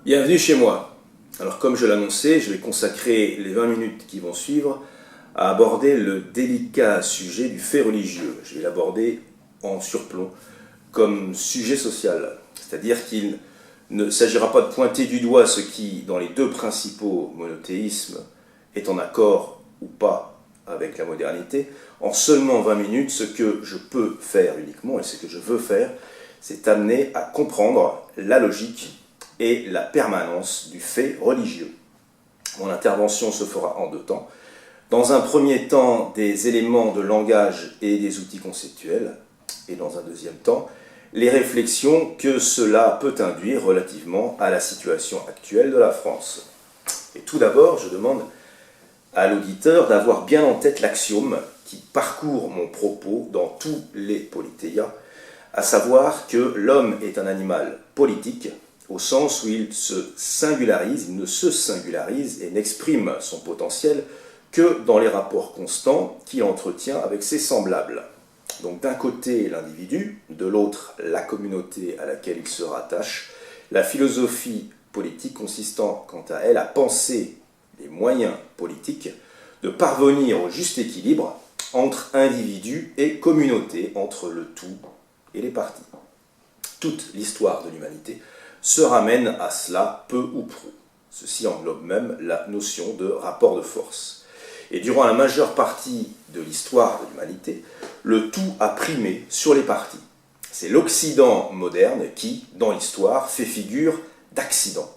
Bienvenue chez moi. Alors comme je l'annonçais, je vais consacrer les 20 minutes qui vont suivre à aborder le délicat sujet du fait religieux. Je vais l'aborder en surplomb comme sujet social. C'est-à-dire qu'il ne s'agira pas de pointer du doigt ce qui, dans les deux principaux monothéismes, est en accord ou pas avec la modernité. En seulement 20 minutes, ce que je peux faire uniquement, et ce que je veux faire, c'est amener à comprendre la logique et la permanence du fait religieux. Mon intervention se fera en deux temps. Dans un premier temps, des éléments de langage et des outils conceptuels, et dans un deuxième temps, les réflexions que cela peut induire relativement à la situation actuelle de la France. Et tout d'abord, je demande à l'auditeur d'avoir bien en tête l'axiome qui parcourt mon propos dans tous les Politeia, à savoir que l'homme est un animal politique, au sens où il ne se singularise et n'exprime son potentiel que dans les rapports constants qu'il entretient avec ses semblables. Donc d'un côté l'individu, de l'autre la communauté à laquelle il se rattache, la philosophie politique consistant quant à elle à penser les moyens politiques de parvenir au juste équilibre entre individu et communauté, entre le tout et les parties. Toute l'histoire de l'humanité se ramène à cela peu ou prou. Ceci englobe même la notion de rapport de force. Et durant la majeure partie de l'histoire de l'humanité, le tout a primé sur les parties. C'est l'Occident moderne qui, dans l'histoire, fait figure d'accident,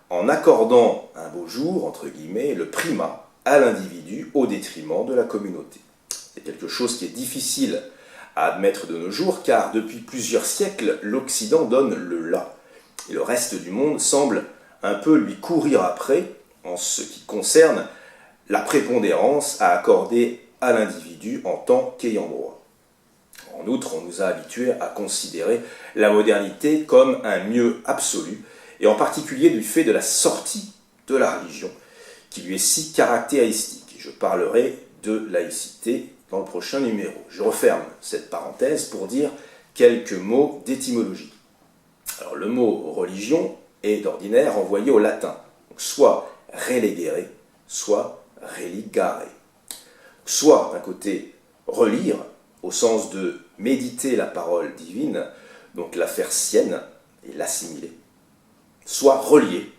en accordant un beau jour, entre guillemets, le primat à l'individu au détriment de la communauté. C'est quelque chose qui est difficile à admettre de nos jours, car depuis plusieurs siècles, l'Occident donne le là. Et le reste du monde semble un peu lui courir après en ce qui concerne la prépondérance à accorder à l'individu en tant qu'ayant droit. En outre, on nous a habitués à considérer la modernité comme un mieux absolu, et en particulier du fait de la sortie de la religion, qui lui est si caractéristique. Je parlerai de laïcité dans le prochain numéro. Je referme cette parenthèse pour dire quelques mots d'étymologie. Alors, le mot religion est d'ordinaire envoyé au latin, donc soit relegere, soit religare. Soit, d'un côté, relire, au sens de méditer la parole divine, donc la faire sienne et l'assimiler, soit relier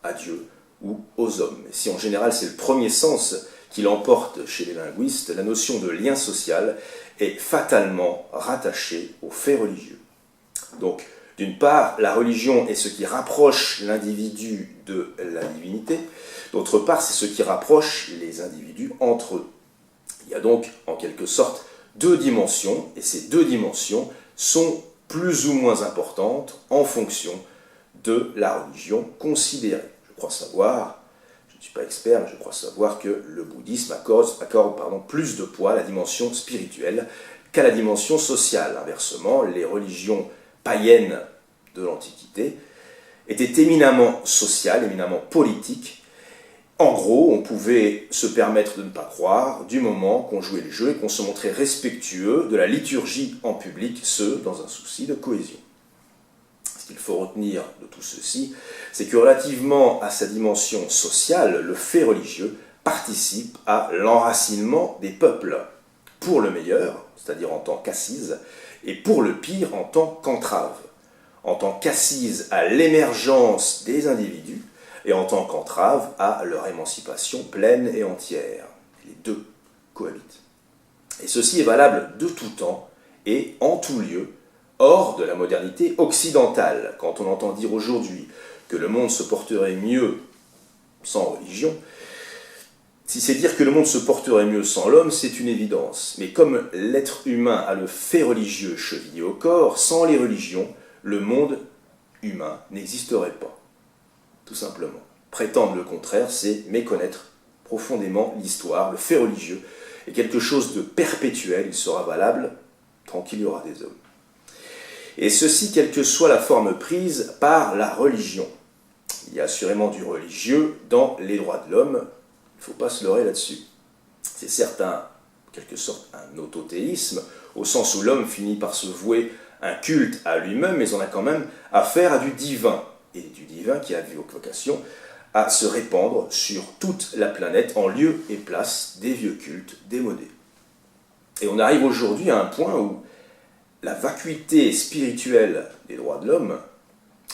à Dieu ou aux hommes. Et si en général c'est le premier sens qui l'emporte chez les linguistes, la notion de lien social est fatalement rattachée au fait religieux. Donc, d'une part, la religion est ce qui rapproche l'individu de la divinité. D'autre part, c'est ce qui rapproche les individus entre eux. Il y a donc, en quelque sorte, deux dimensions, et ces deux dimensions sont plus ou moins importantes en fonction de la religion considérée. Je crois savoir, je ne suis pas expert, mais je crois savoir que le bouddhisme accorde plus de poids à la dimension spirituelle qu'à la dimension sociale. Inversement, les religions païennes de l'Antiquité étaient éminemment sociales, éminemment politiques. En gros, on pouvait se permettre de ne pas croire du moment qu'on jouait le jeu et qu'on se montrait respectueux de la liturgie en public, ce, dans un souci de cohésion. Ce qu'il faut retenir de tout ceci, c'est que relativement à sa dimension sociale, le fait religieux participe à l'enracinement des peuples, pour le meilleur, c'est-à-dire en tant qu'assise, et pour le pire en tant qu'entrave, en tant qu'assise à l'émergence des individus et en tant qu'entrave à leur émancipation pleine et entière. Les deux cohabitent. Et ceci est valable de tout temps et en tout lieu, hors de la modernité occidentale. Quand on entend dire aujourd'hui que le monde se porterait mieux sans religion, si c'est dire que le monde se porterait mieux sans l'homme, c'est une évidence. Mais comme l'être humain a le fait religieux chevillé au corps, sans les religions, le monde humain n'existerait pas. Tout simplement. Prétendre le contraire, c'est méconnaître profondément l'histoire. Le fait religieux est quelque chose de perpétuel, il sera valable tant qu'il y aura des hommes. Et ceci, quelle que soit la forme prise par la religion. Il y a assurément du religieux dans les droits de l'homme, il ne faut pas se leurrer là-dessus. C'est certes en quelque sorte un autothéisme, au sens où l'homme finit par se vouer un culte à lui-même, mais on a quand même affaire à du divin. et du divin qui a vocation à se répandre sur toute la planète en lieu et place des vieux cultes démodés. Et on arrive aujourd'hui à un point où la vacuité spirituelle des droits de l'homme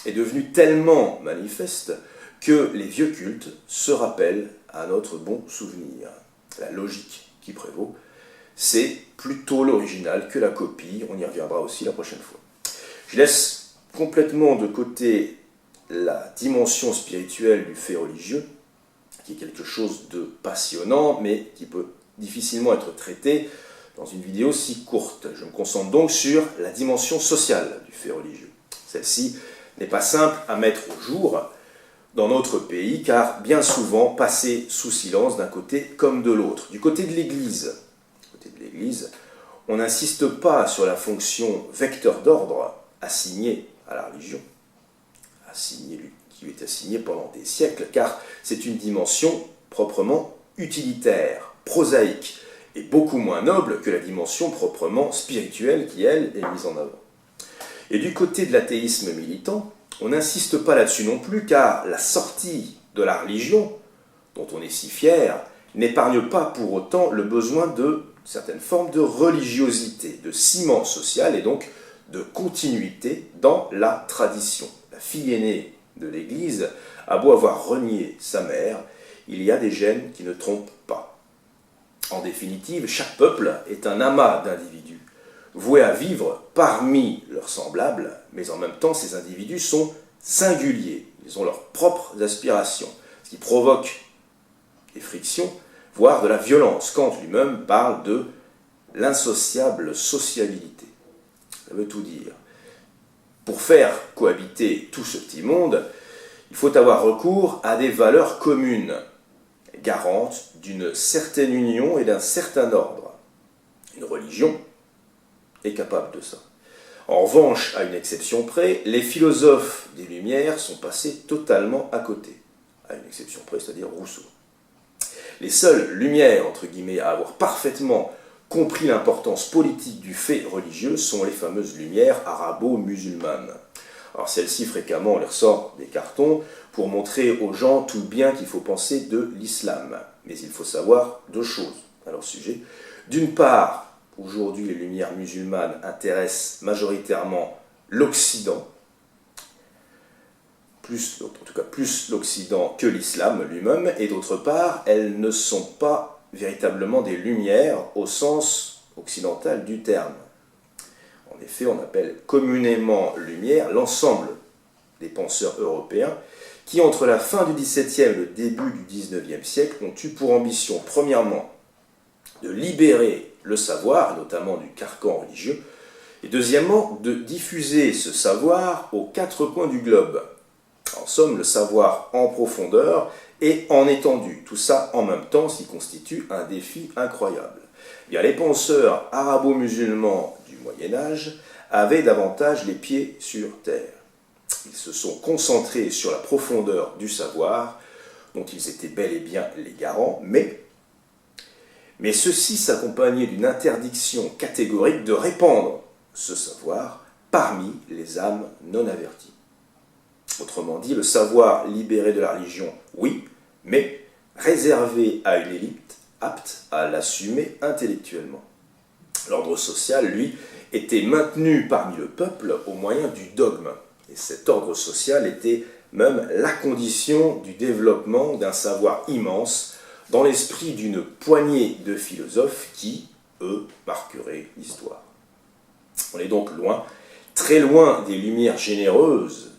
est devenue tellement manifeste que les vieux cultes se rappellent à notre bon souvenir. La logique qui prévaut, c'est plutôt l'original que la copie. On y reviendra aussi la prochaine fois. Je laisse complètement de côté la dimension spirituelle du fait religieux, qui est quelque chose de passionnant, mais qui peut difficilement être traité dans une vidéo si courte. Je me concentre donc sur la dimension sociale du fait religieux. Celle-ci n'est pas simple à mettre au jour dans notre pays, car bien souvent passée sous silence d'un côté comme de l'autre. Du côté de l'Église, on n'insiste pas sur la fonction vecteur d'ordre assignée à la religion, qui lui est assignée pendant des siècles, car c'est une dimension proprement utilitaire, prosaïque, et beaucoup moins noble que la dimension proprement spirituelle qui, elle, est mise en avant. Et du côté de l'athéisme militant, on n'insiste pas là-dessus non plus, car la sortie de la religion, dont on est si fier, n'épargne pas pour autant le besoin de certaines formes de religiosité, de ciment social et donc de continuité dans la tradition. La fille aînée de l'Église a beau avoir renié sa mère, il y a des gènes qui ne trompent pas. En définitive, chaque peuple est un amas d'individus, voués à vivre parmi leurs semblables, mais en même temps, ces individus sont singuliers, ils ont leurs propres aspirations, ce qui provoque des frictions, voire de la violence. Kant lui-même parle de l'insociable sociabilité. Ça veut tout dire. Pour faire cohabiter tout ce petit monde, il faut avoir recours à des valeurs communes, garantes d'une certaine union et d'un certain ordre. Une religion est capable de ça. En revanche, à une exception près, les philosophes des Lumières sont passés totalement à côté. À une exception près, c'est-à-dire Rousseau. Les seules Lumières, entre guillemets, à avoir parfaitement compris l'importance politique du fait religieux sont les fameuses Lumières arabo-musulmanes. Alors celles-ci, fréquemment, on les ressort des cartons pour montrer aux gens tout le bien qu'il faut penser de l'islam. Mais il faut savoir deux choses à leur sujet. D'une part, aujourd'hui, les Lumières musulmanes intéressent majoritairement l'Occident, plus l'Occident que l'islam lui-même, et d'autre part, elles ne sont pas véritablement des lumières au sens occidental du terme. En effet, on appelle communément lumière l'ensemble des penseurs européens qui, entre la fin du XVIIe et le début du XIXe siècle, ont eu pour ambition, premièrement, de libérer le savoir, notamment du carcan religieux, et deuxièmement, de diffuser ce savoir aux quatre coins du globe. En somme, le savoir en profondeur et en étendue. Tout ça en même temps, ce qui constitue un défi incroyable. Eh bien, les penseurs arabo-musulmans du Moyen-Âge avaient davantage les pieds sur terre. Ils se sont concentrés sur la profondeur du savoir, dont ils étaient bel et bien les garants, mais ceci s'accompagnait d'une interdiction catégorique de répandre ce savoir parmi les âmes non averties. Autrement dit, le savoir libéré de la religion, oui, mais réservé à une élite apte à l'assumer intellectuellement. L'ordre social, lui, était maintenu parmi le peuple au moyen du dogme. Et cet ordre social était même la condition du développement d'un savoir immense dans l'esprit d'une poignée de philosophes qui, eux, marqueraient l'histoire. On est donc loin, très loin des lumières généreuses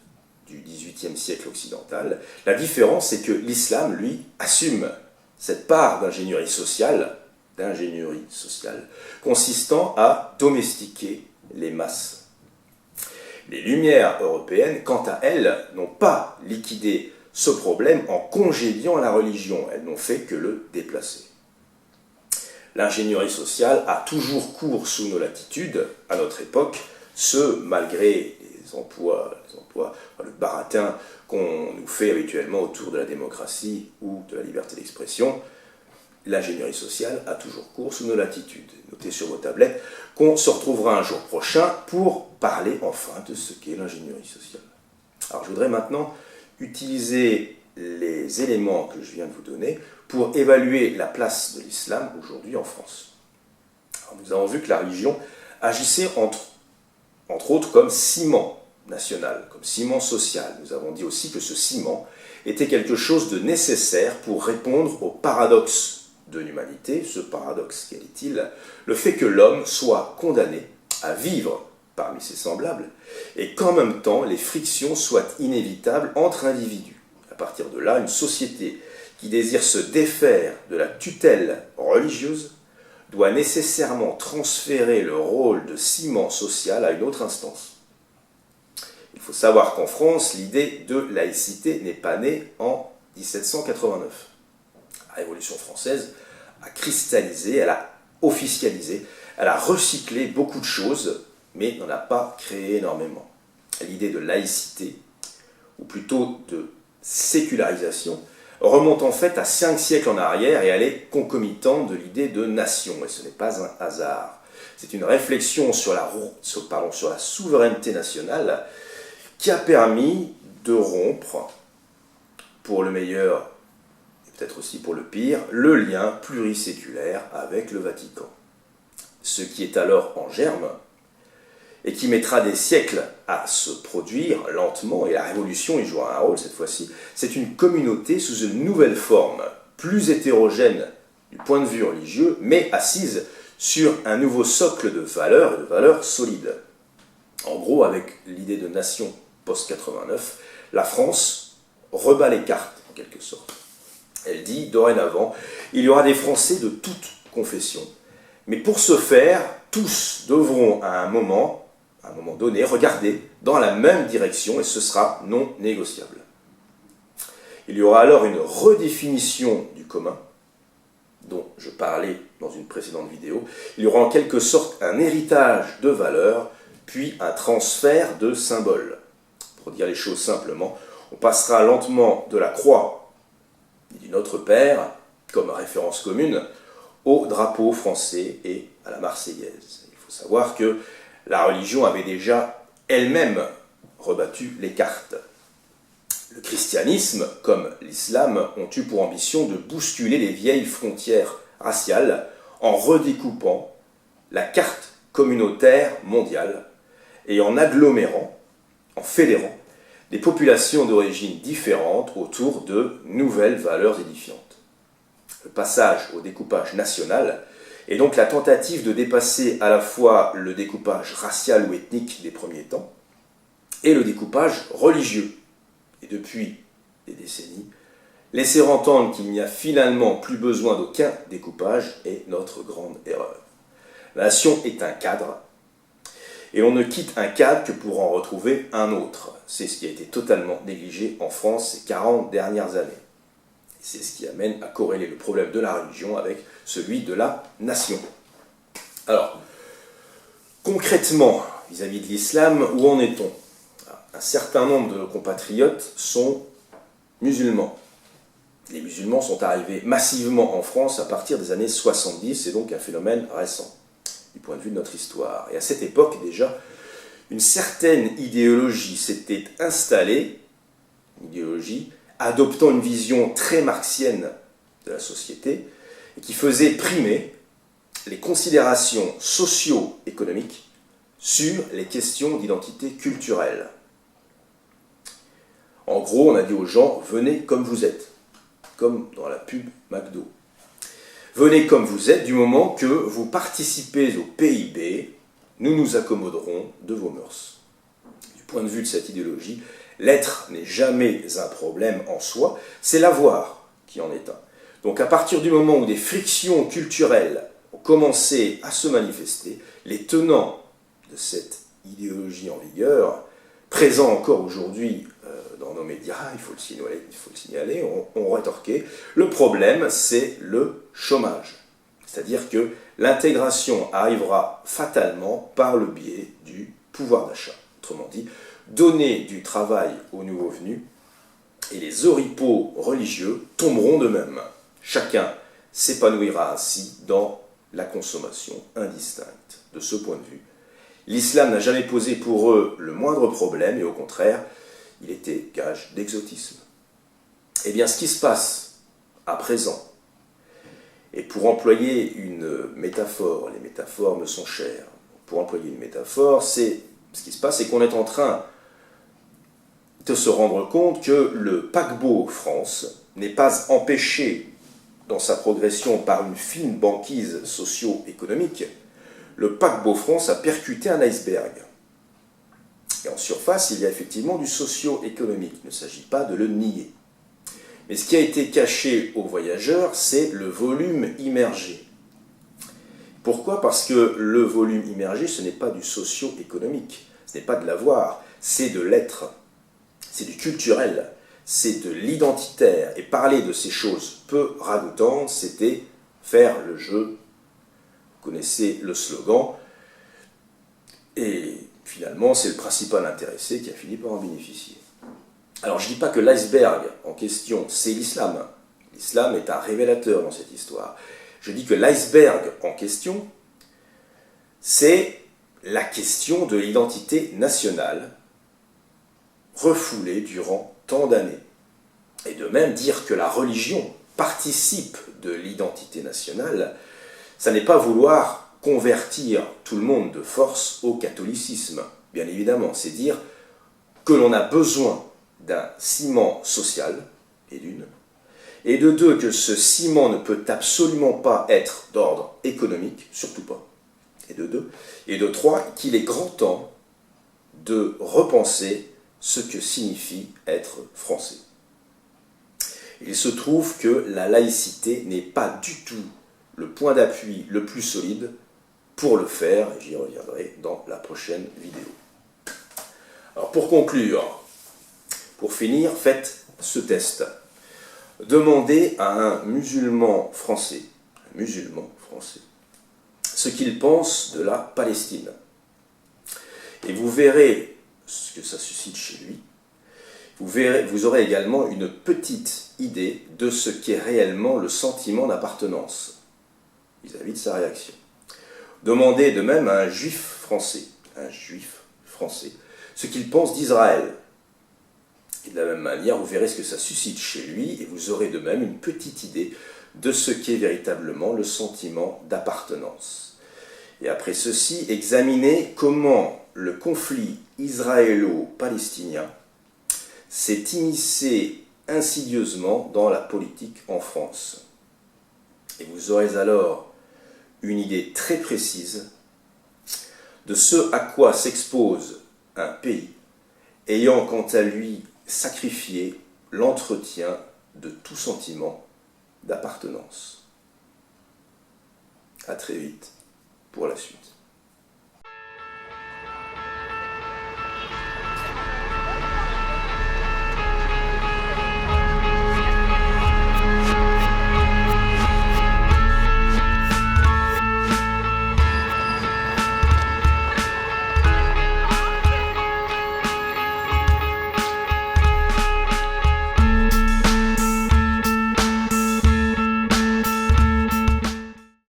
du XVIIIe siècle occidental. La différence, c'est que l'islam, lui, assume cette part d'ingénierie sociale, consistant à domestiquer les masses. Les Lumières européennes, quant à elles, n'ont pas liquidé ce problème en congédiant la religion. Elles n'ont fait que le déplacer. L'ingénierie sociale a toujours cours sous nos latitudes, à notre époque, ce malgré les emplois, le baratin qu'on nous fait habituellement autour de la démocratie ou de la liberté d'expression. L'ingénierie sociale a toujours cours sous nos latitudes. Notez sur vos tablettes qu'on se retrouvera un jour prochain pour parler enfin de ce qu'est l'ingénierie sociale. Alors je voudrais maintenant utiliser les éléments que je viens de vous donner pour évaluer la place de l'islam aujourd'hui en France. Alors, nous avons vu que la religion agissait entre autres comme ciment national, comme ciment social. Nous avons dit aussi que ce ciment était quelque chose de nécessaire pour répondre au paradoxe de l'humanité. Ce paradoxe, quel est-il? Le fait que l'homme soit condamné à vivre parmi ses semblables et qu'en même temps les frictions soient inévitables entre individus. À partir de là, une société qui désire se défaire de la tutelle religieuse doit nécessairement transférer le rôle de ciment social à une autre instance. Il faut savoir qu'en France, l'idée de laïcité n'est pas née en 1789. La Révolution française a cristallisé, elle a officialisé, elle a recyclé beaucoup de choses, mais n'en a pas créé énormément. L'idée de laïcité, ou plutôt de sécularisation, remonte en fait à 5 siècles en arrière et elle est concomitante de l'idée de nation, et ce n'est pas un hasard. C'est une réflexion sur la souveraineté nationale qui a permis de rompre, pour le meilleur et peut-être aussi pour le pire, le lien pluriséculaire avec le Vatican. Ce qui est alors en germe, et qui mettra des siècles à se produire lentement, et la Révolution y jouera un rôle cette fois-ci, c'est une communauté sous une nouvelle forme, plus hétérogène du point de vue religieux, mais assise sur un nouveau socle de valeurs et de valeurs solides. En gros, avec l'idée de nation post-89, la France rebat les cartes, en quelque sorte. Elle dit, dorénavant, il y aura des Français de toute confession, mais pour ce faire, tous devront à un moment donné, regarder dans la même direction et ce sera non négociable. Il y aura alors une redéfinition du commun, dont je parlais dans une précédente vidéo. Il y aura en quelque sorte un héritage de valeurs, puis un transfert de symboles. Pour dire les choses simplement, on passera lentement de la croix et du Notre Père, comme référence commune, au drapeau français et à la Marseillaise. Il faut savoir que la religion avait déjà elle-même rebattu les cartes. Le christianisme, comme l'islam, ont eu pour ambition de bousculer les vieilles frontières raciales en redécoupant la carte communautaire mondiale et en agglomérant, en fédérant, des populations d'origine différentes autour de nouvelles valeurs édifiantes. Le passage au découpage national et donc la tentative de dépasser à la fois le découpage racial ou ethnique des premiers temps et le découpage religieux. Et depuis des décennies, laisser entendre qu'il n'y a finalement plus besoin d'aucun découpage est notre grande erreur. La nation est un cadre, et on ne quitte un cadre que pour en retrouver un autre. C'est ce qui a été totalement négligé en France ces 40 dernières années. C'est ce qui amène à corréler le problème de la religion avec celui de la nation. Alors, concrètement, vis-à-vis de l'islam, où en est-on? Un certain nombre de compatriotes sont musulmans. Les musulmans sont arrivés massivement en France à partir des années 70, c'est donc un phénomène récent, du point de vue de notre histoire. Et à cette époque, déjà, une certaine idéologie s'était installée, une idéologie adoptant une vision très marxienne de la société, et qui faisait primer les considérations socio-économiques sur les questions d'identité culturelle. En gros, on a dit aux gens, venez comme vous êtes, comme dans la pub McDo. Venez comme vous êtes du moment que vous participez au PIB, nous nous accommoderons de vos mœurs. Du point de vue de cette idéologie, l'être n'est jamais un problème en soi, c'est l'avoir qui en est un. Donc à partir du moment où des frictions culturelles ont commencé à se manifester, les tenants de cette idéologie en vigueur, présents encore aujourd'hui dans nos médias, il faut le signaler, ont rétorqué, le problème c'est le chômage. C'est-à-dire que l'intégration arrivera fatalement par le biais du pouvoir d'achat. Autrement dit, donner du travail aux nouveaux venus et les oripeaux religieux tomberont d'eux-mêmes. Chacun s'épanouira ainsi dans la consommation indistincte. De ce point de vue, l'islam n'a jamais posé pour eux le moindre problème et au contraire, il était gage d'exotisme. Eh bien, ce qui se passe à présent, et pour employer une métaphore, les métaphores me sont chères, pour employer une métaphore, ce qui se passe, c'est qu'on est en train de se rendre compte que le paquebot France n'est pas empêché dans sa progression par une fine banquise socio-économique. Le paquebot France a percuté un iceberg. Et en surface, il y a effectivement du socio-économique. Il ne s'agit pas de le nier. Mais ce qui a été caché aux voyageurs, c'est le volume immergé. Pourquoi ? Parce que le volume immergé, ce n'est pas du socio-économique, ce n'est pas de l'avoir, c'est de l'être, c'est du culturel, c'est de l'identitaire. Et parler de ces choses peu ragoûtantes, c'était faire le jeu. Vous connaissez le slogan. Et finalement, c'est le principal intéressé qui a fini par en bénéficier. Alors, je ne dis pas que l'iceberg en question, c'est l'islam. L'islam est un révélateur dans cette histoire. Je dis que l'iceberg en question, c'est la question de l'identité nationale refoulée durant tant d'années. Et de même, dire que la religion participe de l'identité nationale, ça n'est pas vouloir convertir tout le monde de force au catholicisme, bien évidemment. C'est dire que l'on a besoin d'un ciment social, et d'une, et de deux, que ce ciment ne peut absolument pas être d'ordre économique, surtout pas, et de deux, et de trois, qu'il est grand temps de repenser ce que signifie être français. Il se trouve que la laïcité n'est pas du tout le point d'appui le plus solide pour le faire, et j'y reviendrai dans la prochaine vidéo. Alors pour conclure, pour finir, faites ce test. Demandez à un musulman français, ce qu'il pense de la Palestine. Et vous verrez ce que ça suscite chez lui. Vous aurez également une petite idée de ce qu'est réellement le sentiment d'appartenance vis-à-vis de sa réaction. Demandez de même à un juif français, ce qu'il pense d'Israël. Et de la même manière, vous verrez ce que ça suscite chez lui, et vous aurez de même une petite idée de ce qu'est véritablement le sentiment d'appartenance. Et après ceci, examinez comment le conflit israélo-palestinien s'est immiscé insidieusement dans la politique en France. Et vous aurez alors une idée très précise de ce à quoi s'expose un pays ayant quant à lui sacrifié l'entretien de tout sentiment d'appartenance. À très vite pour la suite.